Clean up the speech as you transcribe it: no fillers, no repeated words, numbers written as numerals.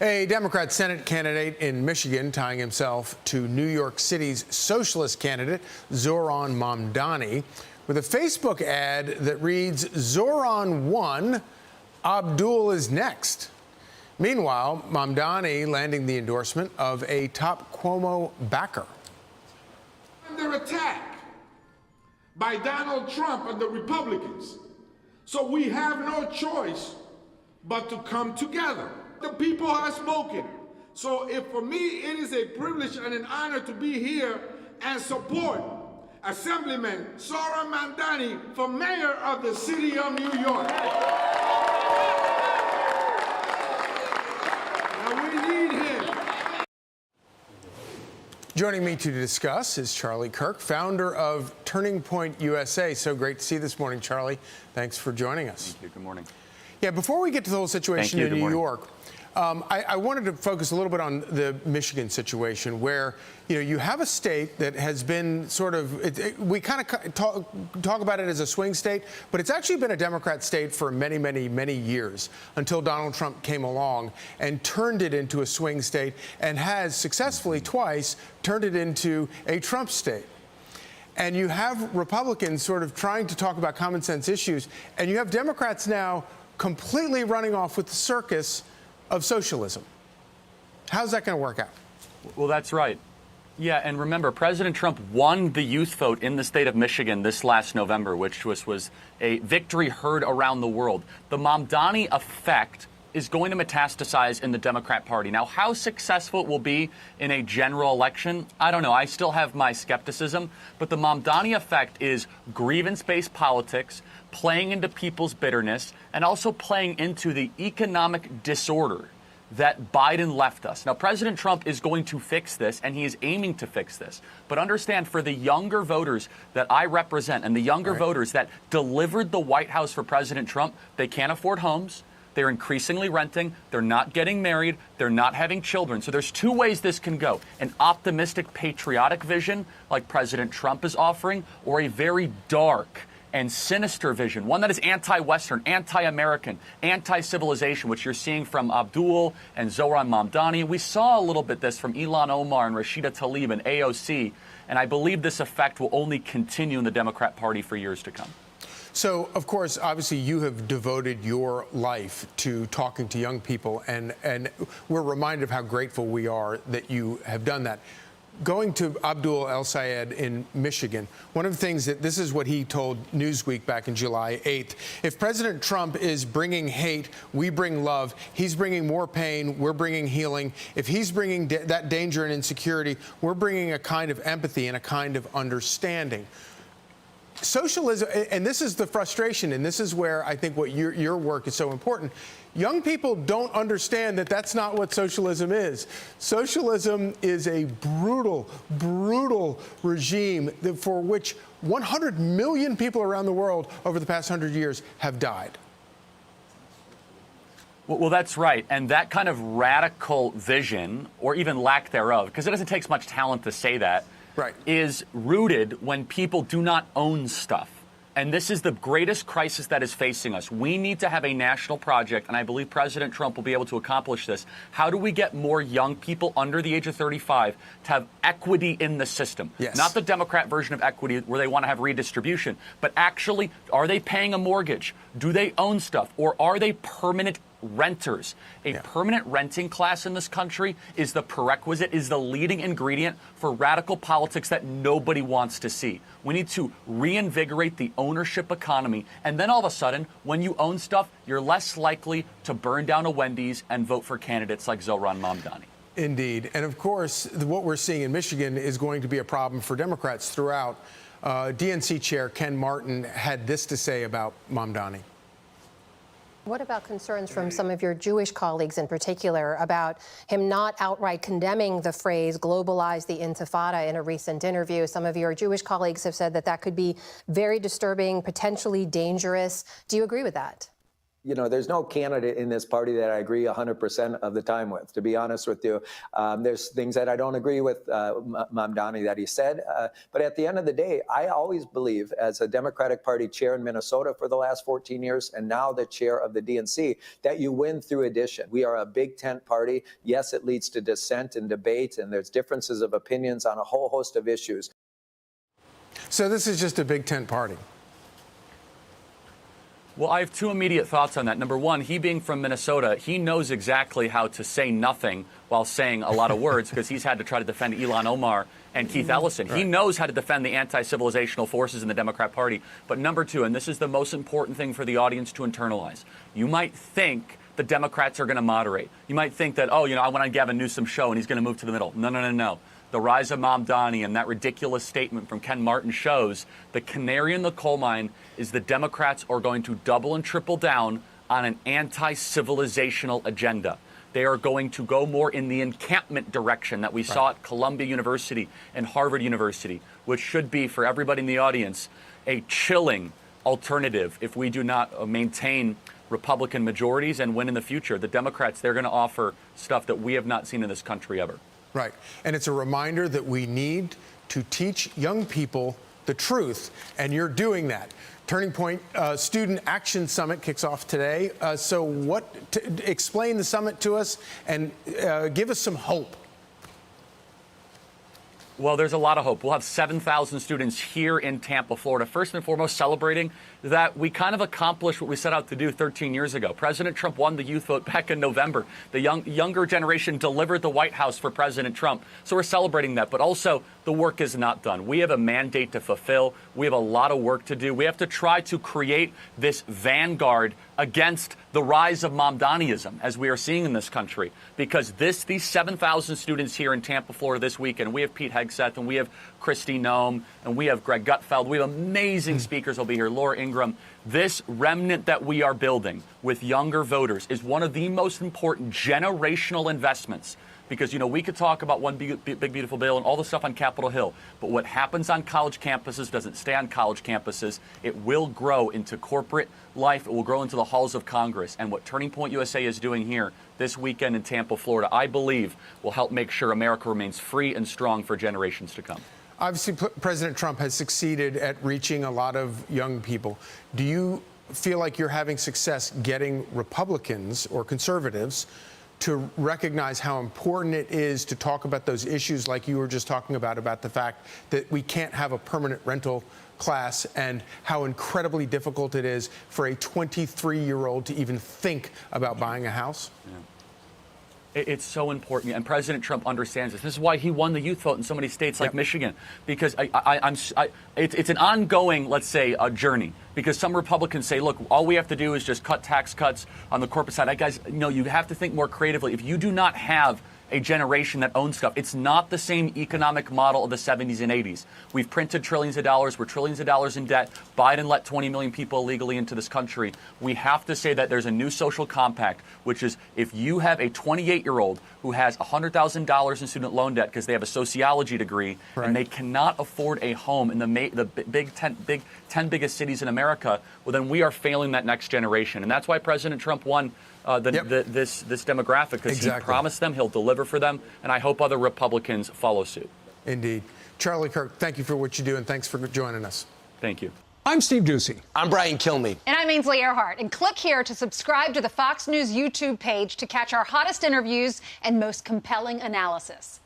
A Democrat Senate candidate in Michigan tying himself to New York City's socialist candidate, Zohran Mamdani, with a Facebook ad that reads, "Zohran won, Abdul is next." Meanwhile, Mamdani landing the endorsement of a top Cuomo backer. Under attack by Donald Trump and the Republicans. So we have no choice but to come together. The people have spoken. So if for me it is a privilege and an honor to be here and support Assemblyman Zohran Mamdani for mayor of the city of New York. And we need him. Joining me to discuss is Charlie Kirk, founder of Turning Point USA. So great to see you this morning, Charlie. Thanks for joining us. Thank you. Good morning. Yeah, before we get to the whole situation in New York, I wanted to focus a little bit on the Michigan situation, where you have a state that has been sort of we kind of talk about it as a swing state, but it's actually been a Democrat state for many, many, many years until Donald Trump came along and turned it into a swing state, and has successfully twice turned it into a Trump state. And you have Republicans sort of trying to talk about common sense issues, and you have Democrats now completely running off with the circus of socialism. How's that going to work out? Well, that's right. Yeah, and remember, President Trump won the youth vote in the state of Michigan this last November, which was a victory heard around the world. The Mamdani effect is going to metastasize in the Democrat Party. Now, how successful it will be in a general election, I don't know. I still have my skepticism. But the Mamdani effect is grievance-based politics, playing into people's bitterness, and also playing into the economic disorder that Biden left us. Now, President Trump is going to fix this, and he is aiming to fix this. But understand, for the younger voters that I represent and the younger voters that delivered the White House for President Trump, they can't afford homes. They're increasingly renting. They're not getting married. They're not having children. So there's two ways this can go: an optimistic, patriotic vision like President Trump is offering, or a very dark and sinister vision, one that is anti-Western, anti-American, anti-civilization, which you're seeing from Abdul and Zohran Mamdani. We saw a little bit this from Ilhan Omar and Rashida Tlaib and AOC, and I believe this effect will only continue in the Democrat Party for years to come. So, of course, obviously, you have devoted your life to talking to young people, and we're reminded of how grateful we are that you have done that. Going to Abdul El-Sayed in Michigan, one of the things this is what he told Newsweek back in July 8th. If President Trump is bringing hate, we bring love. He's bringing more pain, we're bringing healing. If he's bringing that danger and insecurity, we're bringing a kind of empathy and a kind of understanding. Socialism, and this is the frustration, and this is where I think what your work is so important. Young people don't understand that that's not what socialism is. Socialism is a brutal, brutal regime for which 100 million people around the world over the past 100 years have died. Well, that's right. And that kind of radical vision, or even lack thereof, because it doesn't take much talent to say that, is rooted when people do not own stuff. And this is the greatest crisis that is facing us. We need to have a national project, and I believe President Trump will be able to accomplish this. How do we get more young people under the age of 35 to have equity in the system? Yes. Not the Democrat version of equity where they want to have redistribution, but actually, are they paying a mortgage? Do they own stuff? Or are they permanent renters? A permanent renting class in this country is the prerequisite, is the leading ingredient for radical politics that nobody wants to see. We need to reinvigorate the ownership economy, and then all of a sudden, when you own stuff, you're less likely to burn down a Wendy's and vote for candidates like Zohran Mamdani. Indeed. And of course, what we're seeing in Michigan is going to be a problem for Democrats throughout. DNC Chair Ken Martin had this to say about Mamdani. What about concerns from some of your Jewish colleagues in particular about him not outright condemning the phrase globalize the intifada in a recent interview? Some of your Jewish colleagues have said that that could be very disturbing, potentially dangerous. Do you agree with that? you know, there's no candidate in this party that I agree 100% of the time with, to be honest with you. There's things that I don't agree with Mamdani that he said. But at the end of the day, I always believe, as a Democratic Party chair in Minnesota for the last 14 years, and now the chair of the DNC, that you win through addition. We are a big tent party. Yes, it leads to dissent and debate, and there's differences of opinions on a whole host of issues. So this is just a big tent party. Well, I have two immediate thoughts on that. Number one, he being from Minnesota, he knows exactly how to say nothing while saying a lot of words because he's had to try to defend Ilhan Omar and Keith Ellison. Right. He knows how to defend the anti-civilizational forces in the Democrat Party. But number two, and this is the most important thing for the audience to internalize, you might think the Democrats are going to moderate. You might think that, oh, you know, I went on Gavin Newsom's show and he's going to move to the middle. No, no, no, no. The rise of Mamdani and that ridiculous statement from Ken Martin shows the canary in the coal mine is the Democrats are going to double and triple down on an anti-civilizational agenda. They are going to go more in the encampment direction that we saw at Columbia University and Harvard University, which should be, for everybody in the audience, a chilling alternative if we do not maintain Republican majorities and win in the future. The Democrats, they're going to offer stuff that we have not seen in this country ever. Right. And it's a reminder that we need to teach young people the truth, and you're doing that. Turning Point Student Action Summit kicks off today. So explain the summit to us and give us some hope. Well, there's a lot of hope. We'll have 7,000 students here in Tampa, Florida, first and foremost celebrating that we kind of accomplished what we set out to do 13 years ago. President Trump won the youth vote back in November. The younger generation delivered the White House for President Trump. So we're celebrating that. But also, the work is not done. We have a mandate to fulfill. We have a lot of work to do. We have to try to create this vanguard against the rise of Mamdaniism, as we are seeing in this country. Because these 7,000 students here in Tampa, Florida this weekend, we have Pete Hegseth, and we have Kristi Noem, and we have Greg Gutfeld. We have amazing speakers will be here, Laura Ingraham. This remnant that we are building with younger voters is one of the most important generational investments. Because, you know, we could talk about one big, beautiful bill and all the stuff on Capitol Hill, but what happens on college campuses doesn't stay on college campuses. It will grow into corporate life. It will grow into the halls of Congress. And what Turning Point USA is doing here this weekend in Tampa, Florida, I believe will help make sure America remains free and strong for generations to come. Obviously, President Trump has succeeded at reaching a lot of young people. Do you feel like you're having success getting Republicans or conservatives to recognize how important it is to talk about those issues like you were just talking about the fact that we can't have a permanent rental class and how incredibly difficult it is for a 23-year-old to even think about buying a house? Yeah. It's so important, and President Trump understands this. This is why he won the youth vote in so many states like Michigan, because it's an ongoing, let's say, a journey. Because some Republicans say, look, all we have to do is just cut tax cuts on the corporate side. Guys, no, you have to think more creatively. If you do not have a generation that owns stuff, it's not the same economic model of the 70s and 80s. We've printed trillions of dollars. We're trillions of dollars in debt. Biden let 20 million people illegally into this country. We have to say that there's a new social compact, which is if you have a 28-year-old who has $100,000 in student loan debt because they have a sociology degree and they cannot afford a home in the big 10 biggest cities in America, well, then we are failing that next generation. And that's why President Trump won this demographic, because he promised them he'll deliver for them, and I hope other Republicans follow suit. Indeed. Charlie Kirk, thank you for what you do, and thanks for joining us. Thank you. I'm Steve Ducey. I'm Brian Kilmeade. And I'm Ainsley Earhart. And click here to subscribe to the Fox News YouTube page to catch our hottest interviews and most compelling analysis.